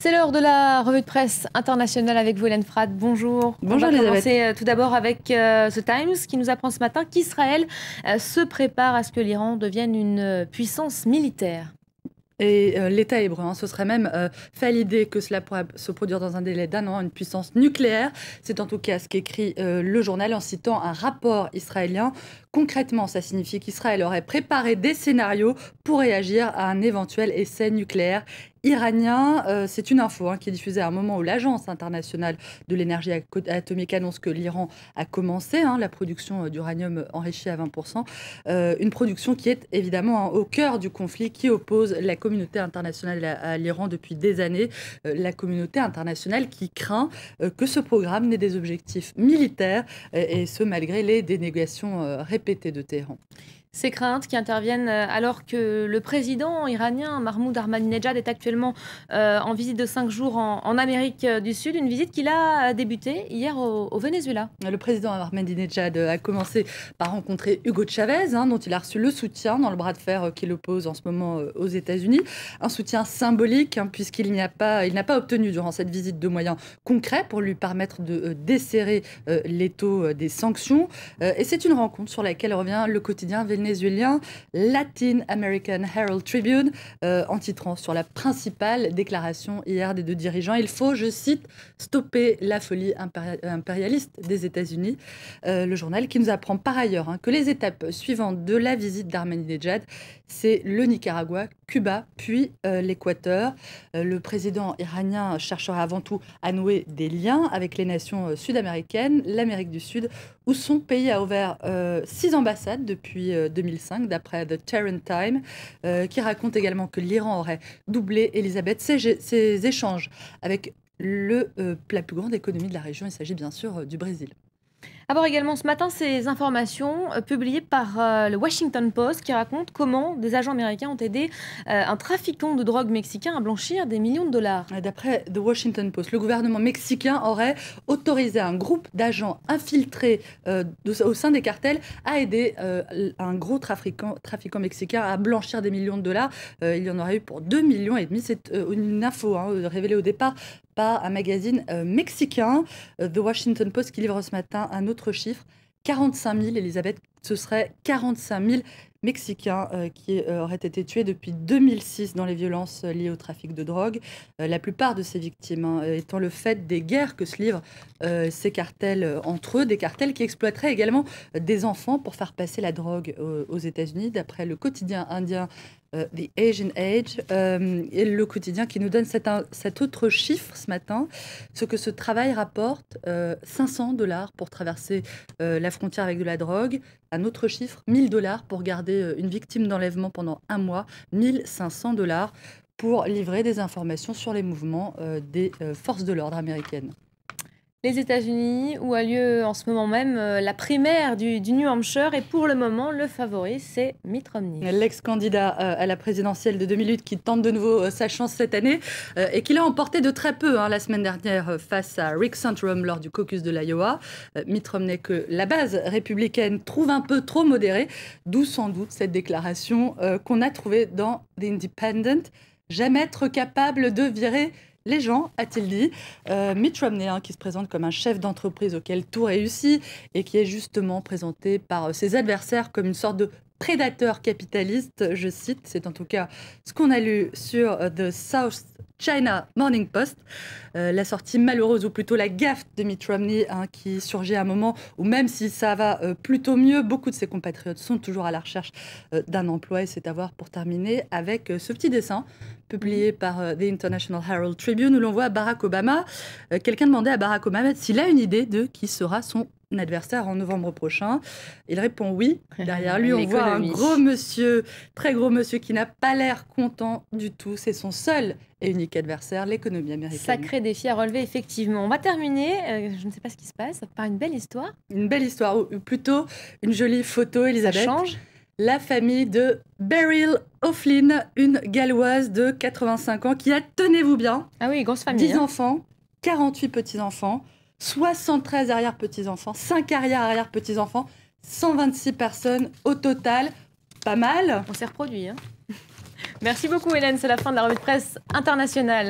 C'est l'heure de la revue de presse internationale avec vous, Hélène Frade. Bonjour. Bonjour, on va Elisabeth. commencer tout d'abord avec The Times qui nous apprend ce matin qu'Israël se prépare à ce que l'Iran devienne une puissance militaire. Et l'État hébreu se serait même fait à l'idée que cela pourrait se produire dans un délai d'un an, une puissance nucléaire. C'est en tout cas ce qu'écrit le journal en citant un rapport israélien. Concrètement, ça signifie qu'Israël aurait préparé des scénarios pour réagir à un éventuel essai nucléaire iranien. C'est une info qui est diffusée à un moment où l'Agence internationale de l'énergie atomique annonce que l'Iran a commencé la production d'uranium enrichi à 20%. Une production qui est évidemment au cœur du conflit qui oppose la communauté internationale à l'Iran depuis des années. La communauté internationale qui craint que ce programme n'ait des objectifs militaires, et ce malgré les dénégations répétées de Téhéran. Ces craintes qui interviennent alors que le président iranien Mahmoud Ahmadinejad est actuellement en visite de 5 jours en Amérique du Sud, une visite qu'il a débutée hier au Venezuela. Le président Ahmadinejad a commencé par rencontrer Hugo Chavez, dont il a reçu le soutien dans le bras de fer qui l'oppose en ce moment aux États-Unis. Un soutien symbolique puisqu'il n'a pas obtenu durant cette visite de moyens concrets pour lui permettre de desserrer l'étau des sanctions. Et c'est une rencontre sur laquelle revient le quotidien vénézuélien Latin American Herald Tribune, en titrant sur la principale déclaration hier des deux dirigeants. Il faut, je cite, stopper la folie impérialiste des États-Unis. Le journal qui nous apprend par ailleurs que les étapes suivantes de la visite d'Ahmadinejad, c'est le Nicaragua, Cuba, puis l'Équateur. Le président iranien cherchera avant tout à nouer des liens avec les nations sud-américaines, l'Amérique du Sud, où son pays a ouvert 6 ambassades depuis 2005, d'après The Tehran Times, qui raconte également que l'Iran aurait doublé, Elisabeth, ses échanges avec la plus grande économie de la région. Il s'agit bien sûr du Brésil. À voir également ce matin ces informations publiées par le Washington Post qui racontent comment des agents américains ont aidé un trafiquant de drogue mexicain à blanchir des millions de dollars. D'après The Washington Post, le gouvernement mexicain aurait autorisé un groupe d'agents infiltrés au sein des cartels à aider un gros trafiquant mexicain à blanchir des millions de dollars. Il y en aurait eu pour 2,5 millions. C'est une info révélée au départ par un magazine mexicain, The Washington Post, qui livre ce matin un autre chiffre, 45 000, Elisabeth, ce serait 45 000 Mexicains qui auraient été tués depuis 2006 dans les violences liées au trafic de drogue. La plupart de ces victimes étant le fait des guerres que se livrent ces cartels entre eux, des cartels qui exploiteraient également des enfants pour faire passer la drogue aux États-Unis, d'après le quotidien indien The Asian Age, et le quotidien qui nous donne cet autre chiffre ce matin, ce que ce travail rapporte, $500 pour traverser la frontière avec de la drogue. Un autre chiffre, $1 000 pour garder une victime d'enlèvement pendant 1 mois, $1 pour livrer des informations sur les mouvements des forces de l'ordre américaines. Les États-Unis, où a lieu en ce moment même la primaire du New Hampshire, et pour le moment, le favori, c'est Mitt Romney. L'ex-candidat à la présidentielle de 2008 qui tente de nouveau sa chance cette année et qui l'a emporté de très peu la semaine dernière face à Rick Santorum lors du caucus de l'Iowa. Mitt Romney que la base républicaine trouve un peu trop modérée, d'où sans doute cette déclaration qu'on a trouvée dans The Independent. Jamais être capable de virer les gens, a-t-il dit. Mitt Romney, qui se présente comme un chef d'entreprise auquel tout réussit et qui est justement présenté par ses adversaires comme une sorte de prédateur capitaliste, je cite, c'est en tout cas ce qu'on a lu sur The South China Morning Post. La sortie malheureuse, ou plutôt la gaffe de Mitt Romney, qui surgit à un moment où, même si ça va plutôt mieux, beaucoup de ses compatriotes sont toujours à la recherche d'un emploi. Et c'est à voir pour terminer avec ce petit dessin publié par The International Herald Tribune, où l'on voit Barack Obama. Quelqu'un demandait à Barack Obama s'il a une idée de qui sera son adversaire en novembre prochain. Il répond oui. Derrière lui, on voit un gros monsieur, très gros monsieur, qui n'a pas l'air content du tout. C'est son seul et unique adversaire, l'économie américaine. Sacré défi à relever, effectivement. On va terminer, je ne sais pas ce qui se passe, par une belle histoire. Une belle histoire, ou plutôt une jolie photo, Elisabeth. Ça change. La famille de Beryl O'Flynn, une Galloise de 85 ans qui a, tenez-vous bien, ah oui, grosse famille, 10 enfants, 48 petits-enfants, 73 arrière-petits-enfants, 5 arrière-petits-enfants, 126 personnes au total. Pas mal. On s'est reproduit. Merci beaucoup, Hélène. C'est la fin de la revue de presse internationale.